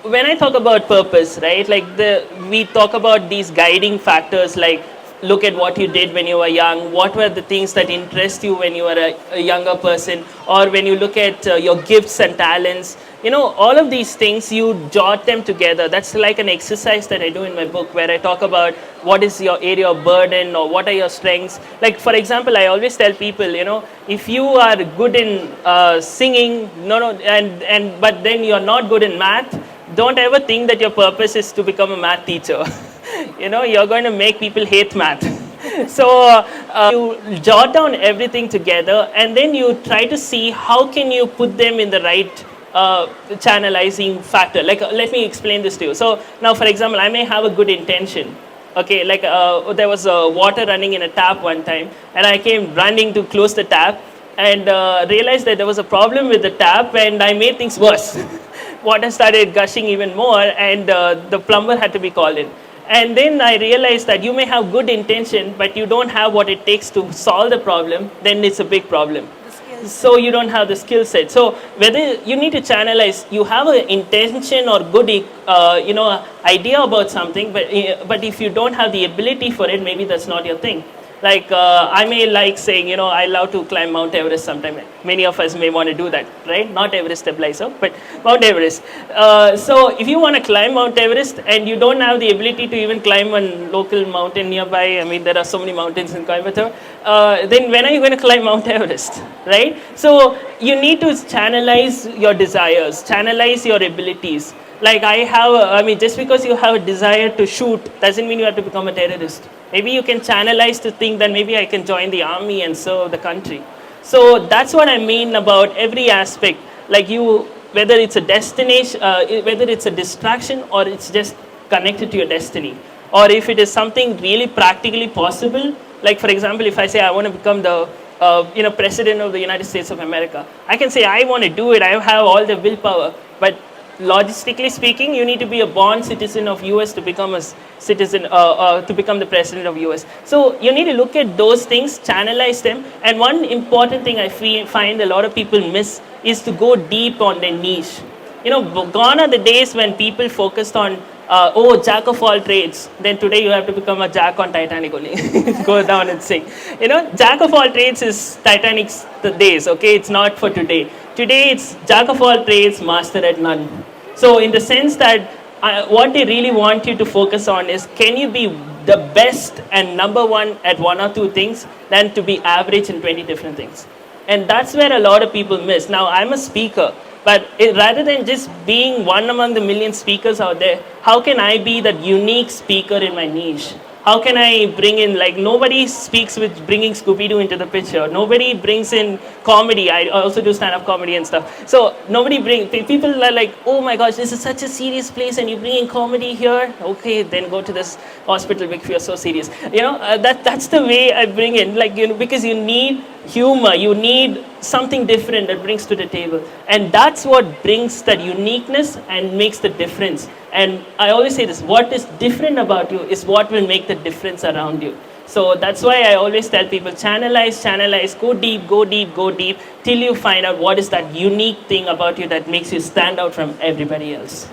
when I talk about purpose, right, like we talk about these guiding factors, like look at what you did when you were young, what were the things that interest you when you were a younger person, or when you look at your gifts and talents, all of these things, you jot them together. That's like an exercise that I do in my book, where I talk about what is your area of burden or what are your strengths. Like, for example, I always tell people, if you are good in singing, but then you're not good in math, don't ever think that your purpose is to become a math teacher. You're going to make people hate math. So you jot down everything together, and then you try to see how can you put them in the right channelizing factor. Like, let me explain this to you. So now, for example, I may have a good intention. Okay, like there was water running in a tap one time, and I came running to close the tap, and realized that there was a problem with the tap, and I made things worse. Water started gushing even more, and the plumber had to be called in. And then I realized that you may have good intention, but you don't have what it takes to solve the problem, then it's a big problem. So you don't have the skill set. So whether you need to channelize, you have an intention or good, idea about something, but if you don't have the ability for it, maybe that's not your thing. Like I may like saying, I love to climb Mount Everest sometime. Many of us may want to do that, right? Not Everest stabilizer, but Mount Everest. So if you want to climb Mount Everest and you don't have the ability to even climb one local mountain nearby, I mean, there are so many mountains in Coimbatore, then when are you going to climb Mount Everest, right? So you need to channelize your desires, channelize your abilities. Like just because you have a desire to shoot doesn't mean you have to become a terrorist. Maybe you can channelize to think that maybe I can join the army and serve the country. So that's what I mean about every aspect. Like whether it's a destination, whether it's a distraction or it's just connected to your destiny. Or if it is something really practically possible, like for example, if I say I want to become the President of the United States of America, I can say I want to do it, I have all the willpower, but logistically speaking, you need to be a born citizen of US to become a citizen, to become the president of US. So you need to look at those things, channelize them. And one important thing I find a lot of people miss is to go deep on their niche. Gone are the days when people focused on, jack of all trades. Then today you have to become a jack on Titanic only. Go down and sing. Jack of all trades is Titanic's days, okay? It's not for today. Today it's jack of all trades, master at none. So in the sense that what they really want you to focus on is, can you be the best and number one at one or two things than to be average in 20 different things. And that's where a lot of people miss. Now, I'm a speaker, but rather than just being one among the million speakers out there, how can I be that unique speaker in my niche? How can I bring in, like, nobody speaks with bringing Scooby-Doo into the picture. Nobody brings in comedy. I also do stand-up comedy and stuff. So people are like, oh my gosh, this is such a serious place and you bring in comedy here? Okay, then go to this hospital because you're so serious. That's the way I bring in, because you need humor, you need something different that brings to the table. And that's what brings that uniqueness and makes the difference. And I always say this, what is different about you is what will make the difference around you. So that's why I always tell people, channelize, go deep, till you find out what is that unique thing about you that makes you stand out from everybody else.